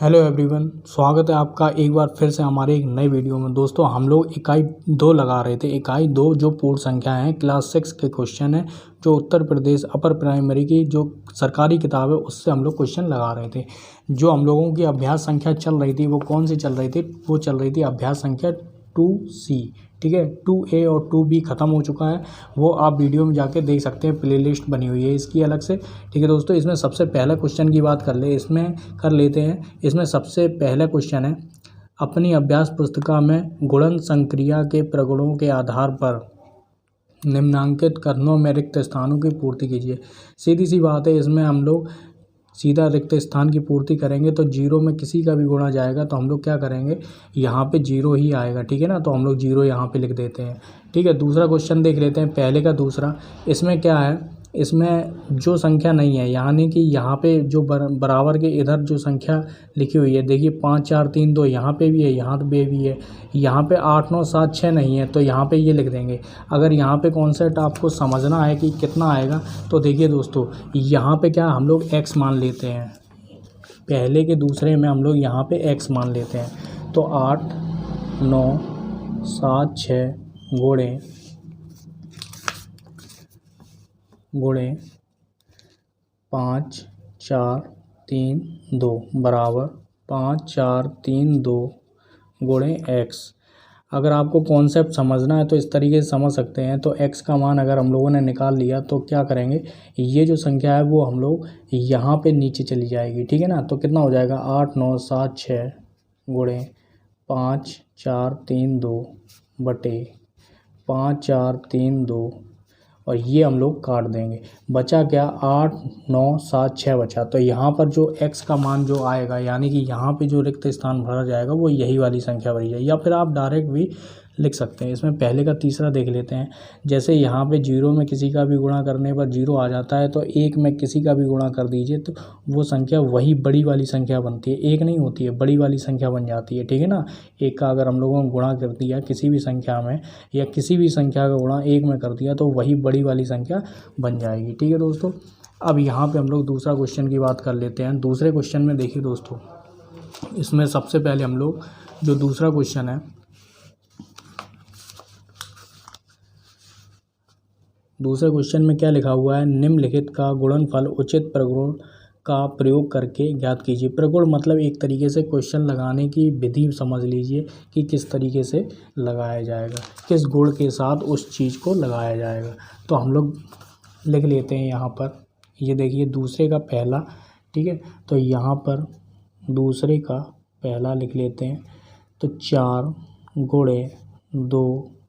Hello everyone, स्वागत है आपका एक बार फिर से हमारे एक नए वीडियो में। दोस्तों हम लोग इकाई 2 लगा रहे थे। इकाई 2 जो पूर्ण संख्या है क्लास 6 के क्वेश्चन है, जो उत्तर प्रदेश अपर प्राइमरी की जो सरकारी किताब है उससे हम लोग क्वेश्चन लगा रहे थे। जो हम लोगों की अभ्यास संख्या चल रही थी वो कौन सी चल रही थी? वो चल रही थी अभ्यास संख्या 2C। ठीक है, 2A और 2B ख़त्म हो चुका है, वो आप वीडियो में जाके देख सकते हैं, प्लेलिस्ट बनी हुई है इसकी अलग से। ठीक है दोस्तों, इसमें सबसे पहला क्वेश्चन की बात कर लेते हैं। इसमें सबसे पहला क्वेश्चन है, अपनी अभ्यास पुस्तिका में गुणन संक्रिया के प्रगुणों के आधार पर निम्नांकित कथनों में रिक्त स्थानों की पूर्ति कीजिए। सीधी सी बात है, इसमें हम लोग सीधा रिक्त स्थान की पूर्ति करेंगे तो जीरो में किसी का भी गुणा जाएगा तो हम लोग क्या करेंगे, यहाँ पे जीरो ही आएगा। ठीक है ना, तो हम लोग जीरो यहाँ पे लिख देते हैं। ठीक है, दूसरा क्वेश्चन देख लेते हैं, पहले का दूसरा। इसमें क्या है, इसमें जो संख्या नहीं है, यानी कि यहाँ पे जो बराबर के इधर जो संख्या लिखी हुई है, देखिए 5 4 3 2 यहाँ पे भी है, यहाँ पे भी है, यहाँ पे 8 9 7 6 नहीं है, तो यहाँ पे ये लिख देंगे। अगर यहाँ पे कॉन्सेप्ट आपको समझना है कि कितना आएगा, तो देखिए दोस्तों, यहाँ पे क्या हम लोग x मान लेते हैं। पहले के दूसरे में हम लोग यहाँ पे x मान लेते हैं, तो 8 9 7 6 गुणे 5 4 3 2 बराबर 5 4 3 2 गुणे x। अगर आपको कॉन्सेप्ट समझना है तो इस तरीके से समझ सकते हैं। तो x का मान अगर हम लोगों ने निकाल लिया तो क्या करेंगे, ये जो संख्या है वो हम लोग यहाँ पे नीचे चली जाएगी। ठीक है ना, तो कितना हो जाएगा, 8 9 7 6 गुणे 5 4 3 2 बटे 5 4 3 2, और ये हम लोग काट देंगे। बचा क्या, 8 9 7 6 बचा। तो यहाँ पर जो x का मान जो आएगा, यानी कि यहाँ पे जो रिक्त स्थान भरा जाएगा वो यही वाली संख्या भरी जाएगी, या फिर आप डायरेक्ट भी लिख सकते हैं। इसमें पहले का तीसरा देख लेते हैं। जैसे यहाँ पे जीरो में किसी का भी गुणा करने पर जीरो आ जाता है, तो एक में किसी का भी गुणा कर दीजिए तो वो संख्या वही बड़ी वाली संख्या बनती है, एक नहीं होती है, बड़ी वाली संख्या बन जाती है। ठीक है ना, एक का अगर हम लोगों ने गुणा कर दिया किसी भी संख्या में, या किसी भी संख्या का गुणा एक में कर दिया, तो वही बड़ी वाली संख्या बन जाएगी। ठीक है दोस्तों, अब यहाँ पे हम लोग दूसरा क्वेश्चन की बात कर लेते हैं। दूसरे क्वेश्चन में देखिए दोस्तों, इसमें सबसे पहले हम लोग जो दूसरा क्वेश्चन है, दूसरे क्वेश्चन में क्या लिखा हुआ है, निम्नलिखित का गुणनफल उचित प्रगुण का प्रयोग करके ज्ञात कीजिए। प्रगुण मतलब एक तरीके से क्वेश्चन लगाने की विधि समझ लीजिए कि किस तरीके से लगाया जाएगा, किस गुण के साथ उस चीज़ को लगाया जाएगा। तो हम लोग लिख लेते हैं यहाँ पर, ये देखिए दूसरे का पहला। ठीक है, तो यहाँ पर दूसरे का पहला लिख लेते हैं, तो 4 गुणे 2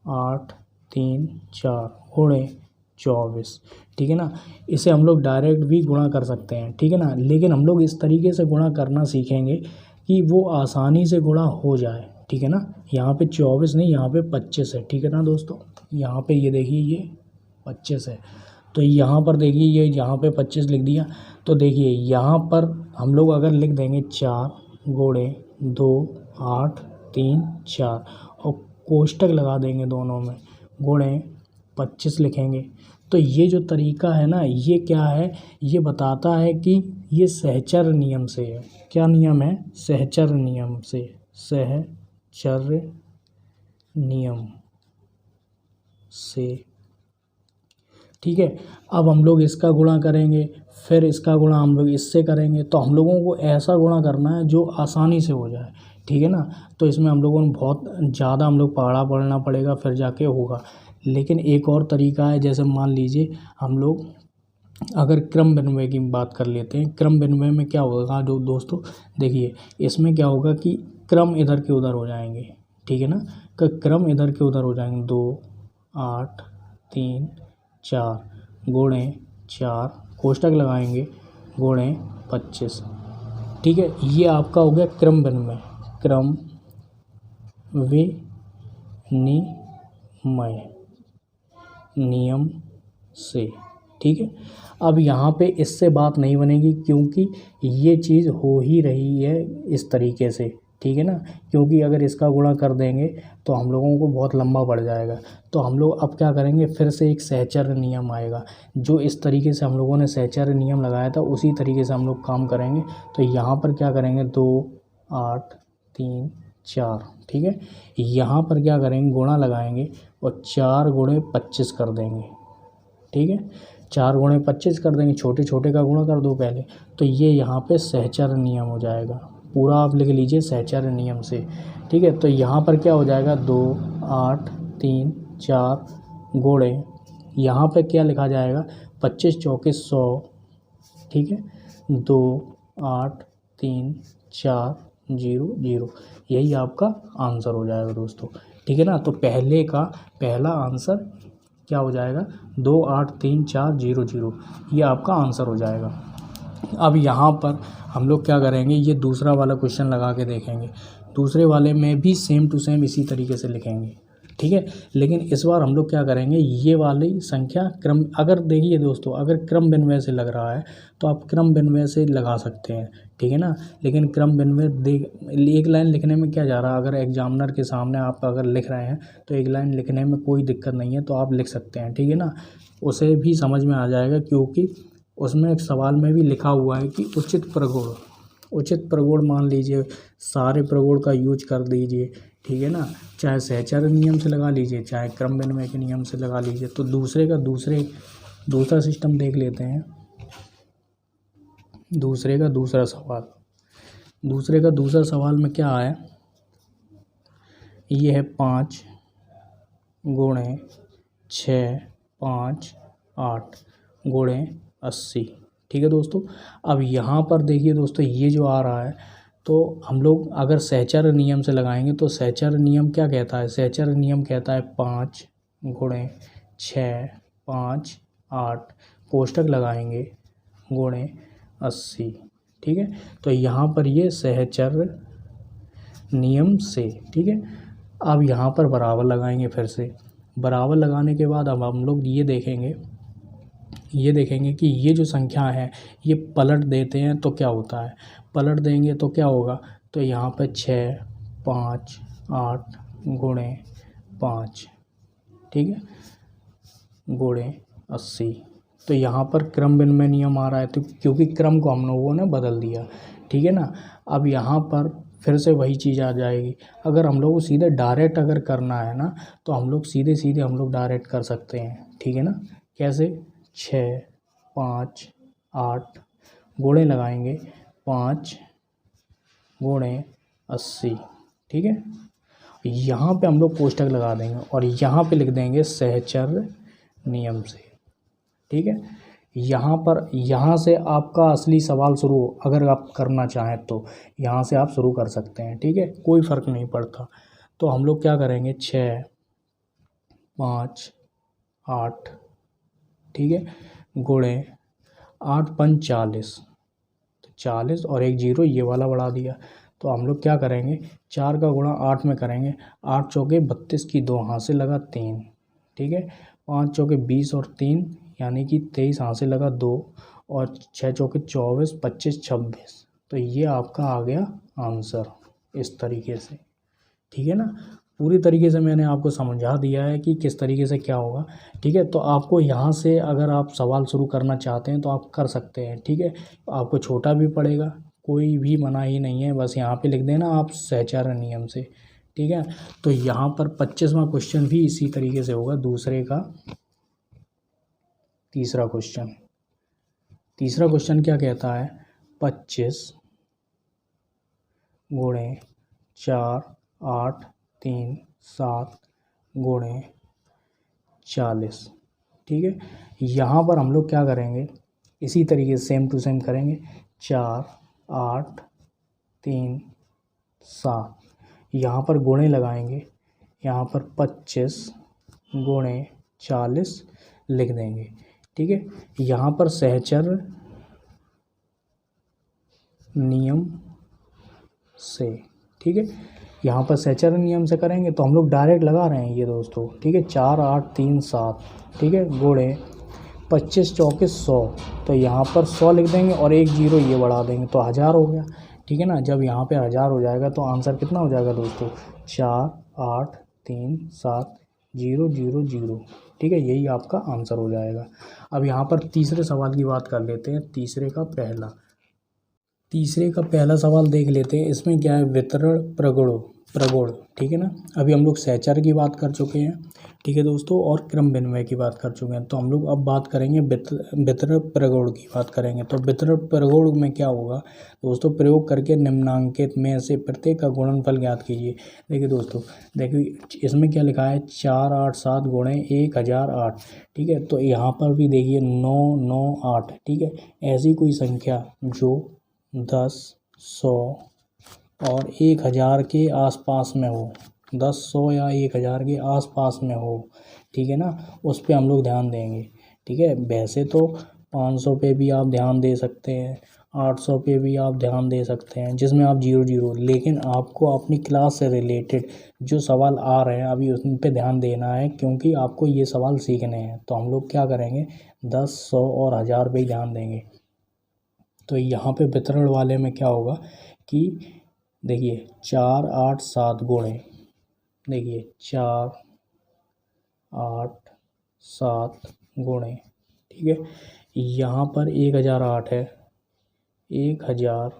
8 3 4 गुणे 24। ठीक है ना, इसे हम लोग डायरेक्ट भी गुणा कर सकते हैं। ठीक है ना, लेकिन हम लोग इस तरीके से गुणा करना सीखेंगे कि वो आसानी से गुणा हो जाए। ठीक है ना, यहाँ पे 24 नहीं, यहाँ पे 25 है। ठीक है ना दोस्तों, यहाँ पे ये देखिए ये 25 है, तो यहाँ पर देखिए ये यहाँ पे 25 लिख दिया। तो देखिए यहाँ पर हम लोग अगर लिख देंगे 4 गुणे 2 8 3 4 और कोष्टक लगा देंगे दोनों में, गुणे 25 लिखेंगे, तो ये जो तरीका है ना, ये क्या है, ये बताता है कि ये सहचर्य नियम से है। क्या नियम है, सहचर्य नियम से, सहचर्य नियम से। ठीक है, अब हम लोग इसका गुणा करेंगे, फिर इसका गुणा हम लोग इससे करेंगे, तो हम लोगों को ऐसा गुणा करना है जो आसानी से हो जाए। ठीक है ना, तो इसमें हम लोगों को बहुत ज़्यादा हम लोग पढ़ना पड़ेगा, फिर जाके होगा। लेकिन एक और तरीका है, जैसे मान लीजिए हम लोग अगर क्रम विनिमय की बात कर लेते हैं। क्रम विनिमय में क्या होगा जो दोस्तों, देखिए इसमें क्या होगा कि क्रम इधर के उधर हो जाएंगे। ठीक है ना, क्रम इधर के उधर हो जाएंगे, 2 8 3 4 गुणे 4 कोष्टक लगाएंगे, गुणे 25। ठीक है, ये आपका हो गया क्रम विनिमय, क्रम विनिमय नियम से। ठीक है, अब यहाँ पे इससे बात नहीं बनेगी क्योंकि ये चीज़ हो ही रही है इस तरीके से। ठीक है ना, क्योंकि अगर इसका गुणा कर देंगे तो हम लोगों को बहुत लंबा पड़ जाएगा। तो हम लोग अब क्या करेंगे, फिर से एक सहचर्य नियम आएगा, जो इस तरीके से हम लोगों ने सहचर्य नियम लगाया था उसी तरीके से हम लोग काम करेंगे। तो यहाँ पर क्या करेंगे, 2 8 3 4। ठीक है, यहाँ पर क्या करेंगे, गुणा लगाएंगे और 4 गुणे 25 कर देंगे। ठीक है, 4 गुणे 25 कर देंगे, छोटे छोटे का गुणा कर दो पहले, तो ये यहाँ पे सहचर नियम हो जाएगा। पूरा आप लिख लीजिए सहचर नियम से। ठीक है, तो यहाँ पर क्या हो जाएगा, 2 8 3 4 गुणे, यहाँ पे क्या लिखा जाएगा, 25 चौके 100। ठीक है, 2 8 3 4 0 0, यही आपका आंसर हो जाएगा दोस्तों। ठीक है ना, तो पहले का पहला आंसर क्या हो जाएगा, 2 8 3 4 0 0, ये आपका आंसर हो जाएगा। अब यहाँ पर हम लोग क्या करेंगे, ये दूसरा वाला क्वेश्चन लगा के देखेंगे। दूसरे वाले में भी सेम टू सेम इसी तरीके से लिखेंगे। ठीक है, लेकिन इस बार हम लोग क्या करेंगे, ये वाली संख्या क्रम, अगर देखिए दोस्तों, अगर क्रम विनिमय से लग रहा है तो आप क्रम विनिमय से लगा सकते हैं। ठीक है ना, लेकिन क्रम विनिमय एक लाइन लिखने में क्या जा रहा है, अगर एग्जामिनर के सामने आप अगर लिख रहे हैं तो एक लाइन लिखने में कोई दिक्कत नहीं है, तो आप लिख सकते हैं। ठीक है ना, उसे भी समझ में आ जाएगा, क्योंकि उसमें एक सवाल में भी लिखा हुआ है कि उचित प्रगुण, उचित प्रगुण मान लीजिए, सारे प्रगुण का यूज कर दीजिए। ठीक है ना, चाहे सहचर नियम से लगा लीजिए, चाहे क्रम विनिमय के नियम से लगा लीजिए। तो दूसरा सिस्टम देख लेते हैं। दूसरे का दूसरा सवाल में क्या है, ये है 5 गुणे 6 5 8 गुणे 80। ठीक है दोस्तों, अब यहाँ पर देखिए दोस्तों, ये जो आ रहा है, तो हम लोग अगर सहचर नियम से लगाएंगे तो सहचर नियम क्या कहता है, सहचर नियम कहता है 5 गुणे 6 5 8 कोष्टक लगाएंगे गुणे 80। ठीक है, तो यहाँ पर ये सहचर नियम से। ठीक है, अब यहाँ पर बराबर लगाएंगे, फिर से बराबर लगाने के बाद अब हम लोग ये देखेंगे कि ये जो संख्या है ये पलट देते हैं तो क्या होता है, पलट देंगे तो क्या होगा, तो यहाँ पे 6 5 8 गुणे 5। ठीक है, गुणे 80। तो यहाँ पर क्रम विनिमय नियम आ रहा है, तो क्योंकि क्रम को हम लोगों ने बदल दिया। ठीक है ना, अब यहाँ पर फिर से वही चीज़ आ जाएगी। अगर हम लोग को सीधे डायरेक्ट अगर करना है ना, तो हम लोग सीधे हम लोग डायरेक्ट कर सकते हैं। ठीक है ना, कैसे, 6 5 8 गुणे लगाएंगे 5 गुणे 80। ठीक है, यहाँ पे हम लोग कोष्टक लगा देंगे और यहाँ पे लिख देंगे सहचर नियम से। ठीक है, यहाँ से आपका असली सवाल शुरू, अगर आप करना चाहें तो यहाँ से आप शुरू कर सकते हैं। ठीक है, कोई फ़र्क नहीं पड़ता। तो हम लोग क्या करेंगे, 6 5 8, ठीक है, गुणे 8 5 40, तो 40 और 1 0 ये वाला बढ़ा दिया। तो हम लोग क्या करेंगे, 4 का गुणा 8 में करेंगे, 8 चौके 32 की 2 हाथ से लगा 3। ठीक है, 5 चौके 20 और 3 यानी कि 23 हाथ से लगा 2, और 6 चौके 24 25 26। तो ये आपका आ गया आंसर इस तरीके से। ठीक है ना, पूरी तरीके से मैंने आपको समझा दिया है कि किस तरीके से क्या होगा। ठीक है, तो आपको यहाँ से अगर आप सवाल शुरू करना चाहते हैं तो आप कर सकते हैं। ठीक है, आपको छोटा भी पड़ेगा, कोई भी मनाही नहीं है, बस यहाँ पे लिख देना आप सहचर नियम से। ठीक है, तो यहाँ पर 25वां क्वेश्चन भी इसी तरीके से होगा। दूसरे का तीसरा क्वेश्चन क्या कहता है, 25 गुणे 4 8 3 7 गुणे 40। ठीक है, यहाँ पर हम लोग क्या करेंगे, इसी तरीके से सेम टू सेम करेंगे, 4 8 3 7, यहाँ पर गुणे लगाएंगे, यहाँ पर 25 गुणे 40 लिख देंगे। ठीक है, यहाँ पर सहचर नियम से। ठीक है, यहाँ पर सहचर नियम से करेंगे तो हम लोग डायरेक्ट लगा रहे हैं ये दोस्तों। ठीक है, 4 8 3 7, ठीक है, गुणे 25 चौके 100, तो यहाँ पर 100 लिख देंगे और 1 0 ये बढ़ा देंगे तो 1000 हो गया। ठीक है ना, जब यहाँ पे 1000 हो जाएगा तो आंसर कितना हो जाएगा दोस्तों, 4 8 3 7 0 0 0। ठीक है, यही आपका आंसर हो जाएगा। अब यहाँ पर तीसरे सवाल की बात कर लेते हैं, तीसरे का पहला। तीसरे का पहला सवाल देख लेते हैं। इसमें क्या है, वितरण प्रगुण, ठीक है ना। अभी हम लोग सहचर की बात कर चुके हैं, ठीक है दोस्तों, और क्रम विनिमय की बात कर चुके हैं। तो हम लोग अब बात करेंगे वितरण प्रगुण की बात करेंगे। तो वितरण प्रगुण में क्या होगा दोस्तों, प्रयोग करके निम्नांकित में से प्रत्येक का गुणनफल ज्ञात कीजिए। देखिए दोस्तों, देखिए इसमें क्या लिखा है, 487 गुणे 1008, ठीक है। तो यहाँ पर भी देखिए 998, ठीक है। ऐसी कोई संख्या जो 10, 100 और 1000 के आसपास में हो, 10, 100 या 1000 के आसपास में हो, ठीक है ना, उस पे हम लोग ध्यान देंगे, ठीक है। वैसे तो 500 पे भी आप ध्यान दे सकते हैं, 800 पे भी आप ध्यान दे सकते हैं, जिसमें आप 0 0, लेकिन आपको अपनी क्लास से रिलेटेड जो सवाल आ रहे हैं अभी उन पे ध्यान देना है, क्योंकि आपको ये सवाल सीखने हैं। तो हम लोग क्या करेंगे, 10, 100 और 1000 पे ही ध्यान देंगे। तो यहाँ पे वितरण वाले में क्या होगा कि देखिए 487 गुणे, देखिए 487 गुणे, ठीक है। यहाँ पर 1008 है, 1000।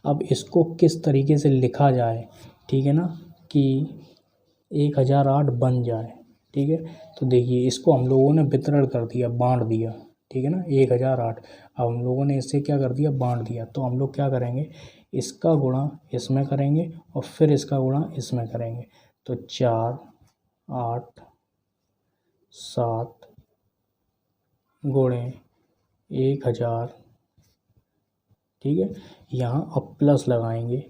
अब इसको किस तरीके से लिखा जाए, ठीक है ना, कि 1008 बन जाए, ठीक है। तो देखिए इसको हम लोगों ने वितरण कर दिया, बांट दिया, ठीक है ना, 1008। अब हम लोगों ने इससे क्या कर दिया, बांट दिया। तो हम लोग क्या करेंगे, इसका गुणा इसमें करेंगे और फिर इसका गुणा इसमें करेंगे। तो 487 गुणे 1000, ठीक है। यहाँ अब प्लस लगाएंगे,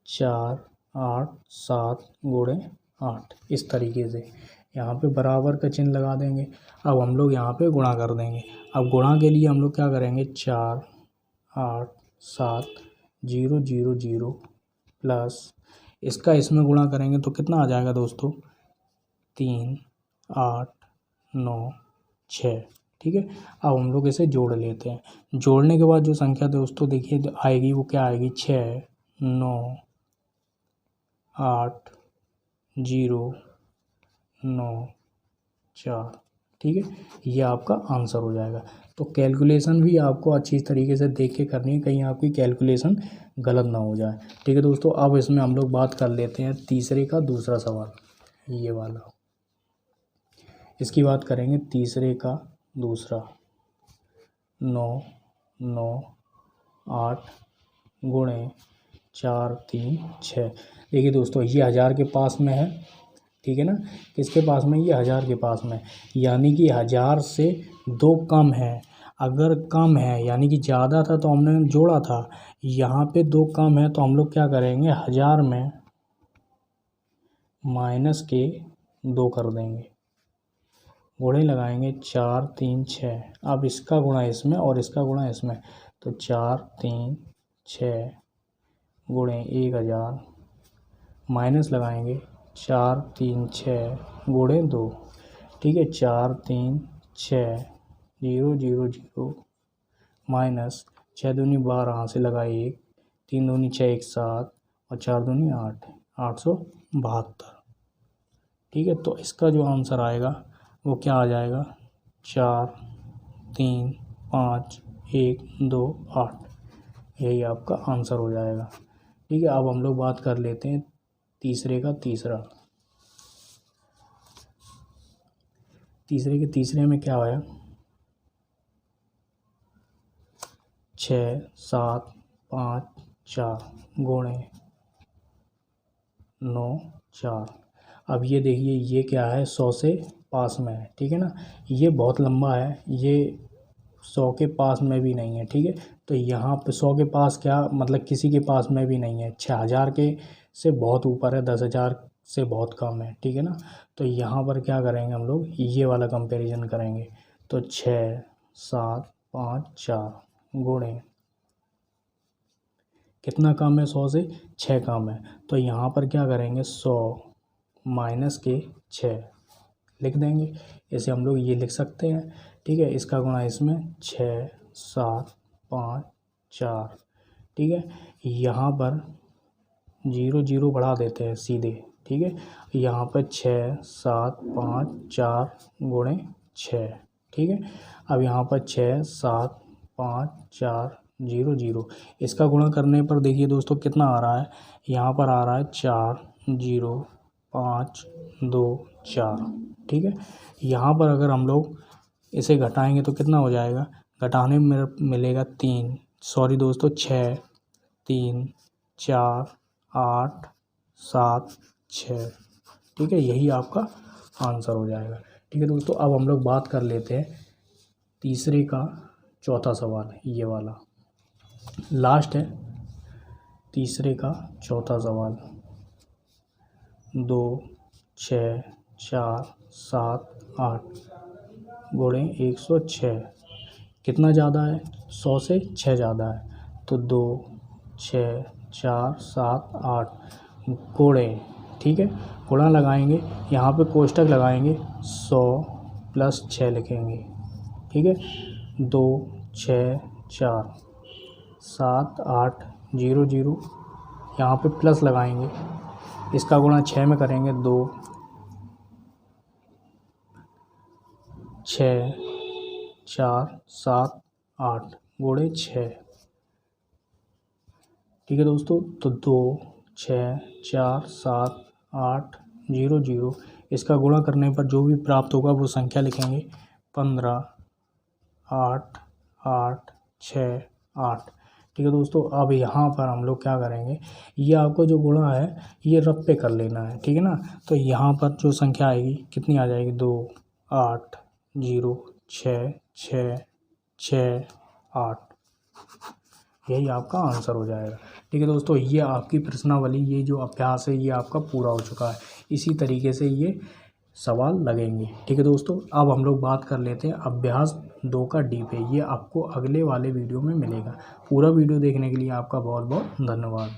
487 गुणे 8, इस तरीके से यहाँ पे बराबर का चिन्ह लगा देंगे। अब हम लोग यहाँ पे गुणा कर देंगे। अब गुणा के लिए हम लोग क्या करेंगे, 487 0 0 0 प्लस इसका इसमें गुणा करेंगे तो कितना आ जाएगा दोस्तों, 3 8 9 6, ठीक है। अब हम लोग इसे जोड़ लेते हैं। जोड़ने के बाद जो संख्या दोस्तों देखिए आएगी वो क्या आएगी, 6 9 8 0 9 4, ठीक है। ये आपका आंसर हो जाएगा। तो कैलकुलेशन भी आपको अच्छी तरीके से देख के करनी है, कहीं आपकी कैलकुलेशन गलत ना हो जाए, ठीक है दोस्तों। अब इसमें हम लोग बात कर लेते हैं तीसरे का दूसरा सवाल, ये वाला, इसकी बात करेंगे। तीसरे का दूसरा, 9 9 8 गुणे 4 3 6। देखिए दोस्तों ये 1000 के पास में है, ठीक है ना, किसके पास में, ये 1000 के पास में, यानी कि 1000 से 2 कम है। अगर कम है यानी कि ज़्यादा था तो हमने जोड़ा था, यहाँ पे 2 कम है तो हम लोग क्या करेंगे, 1000 में माइनस के 2 कर देंगे, गुणे लगाएंगे, 4 3 6। अब इसका गुणा इसमें और इसका गुणा इसमें, तो 4 3 6 गुणे 1000 माइनस लगाएंगे, 4 3 6 गुणे 2, ठीक है। 4 3 6 0 0 0 माइनस 6 दूनी 12, यहाँ से लगा 1, 3 दूनी 6 1 7 और 4 दूनी 8, 872, ठीक है। तो इसका जो आंसर आएगा वो क्या आ जाएगा, 4 3 5 1 2 8, यही आपका आंसर हो जाएगा, ठीक है। अब हम लोग बात कर लेते हैं तीसरे का तीसरा। तीसरे के तीसरे में क्या आया, 6 7 5 4 गुणे 9 4। अब ये देखिए ये क्या है, 100 से पास में है, ठीक है ना। ये बहुत लंबा है, ये 100 के पास में भी नहीं है, ठीक है। तो यहाँ पे 100 के पास क्या मतलब किसी के पास में भी नहीं है, 6000 के से बहुत ऊपर है, 10,000 से बहुत कम है, ठीक है ना। तो यहाँ पर क्या करेंगे हम लोग, ये वाला कंपैरिजन करेंगे। तो 6 7 5 4 गुणे कितना कम है, 100 से 6 कम है। तो यहाँ पर क्या करेंगे, 100 माइनस के 6 लिख देंगे। इसे हम लोग ये लिख सकते हैं, ठीक है। इसका गुणा इसमें, 6 7 5 4, ठीक है। यहाँ पर 0 0 बढ़ा देते हैं सीधे, ठीक है। यहाँ पर 6 7 5 4 गुणे 6, ठीक है। अब यहाँ पर 6 7 5 4 0 0। इसका गुणा करने पर देखिए दोस्तों कितना आ रहा है, यहाँ पर आ रहा है 4 0 5 2 4। ठीक है, यहाँ पर अगर हम लोग इसे घटाएंगे तो कितना हो जाएगा, घटाने में मिलेगा 3, सॉरी दोस्तों 6 3 4 8 7 6। ठीक है, यही आपका आंसर हो जाएगा। ठीक है दोस्तों, अब हम लोग बात कर लेते हैं तीसरे का चौथा सवाल, ये वाला लास्ट है। तीसरे का चौथा सवाल, 2 6 4 7 8 गुणे 106 कितना ज़्यादा है, 100 से 6 ज़्यादा है, तो 2 6 4 7 8 गुणे, ठीक है, गुणा लगाएंगे, यहाँ पे कोष्टक लगाएंगे, 100 प्लस 6 लिखेंगे। ठीक है, 2 6 4 7 8 0 0, यहाँ पे प्लस लगाएंगे, इसका गुणा 6 में करेंगे, 2 6 4 7 8 गुणे 6। ठीक है दोस्तों, तो 2 6 4 7 8 0 0, इसका गुणा करने पर जो भी प्राप्त होगा वो संख्या लिखेंगे, 15 8 8 6 8। ठीक है दोस्तों, अब यहाँ पर हम लोग क्या करेंगे, ये आपको जो गुणा है ये रफ पे कर लेना है। ठीक है ना, तो यहाँ पर जो संख्या आएगी कितनी आ जाएगी, 2 8 0 6 6 6 8, यही आपका आंसर हो जाएगा। ठीक है दोस्तों, ये आपकी प्रश्नावली, ये जो अभ्यास है ये आपका पूरा हो चुका है। इसी तरीके से ये सवाल लगेंगे। ठीक है दोस्तों, अब हम लोग बात कर लेते हैं अभ्यास 2 का डी पे। ये आपको अगले वाले वीडियो में मिलेगा। पूरा वीडियो देखने के लिए आपका बहुत बहुत धन्यवाद।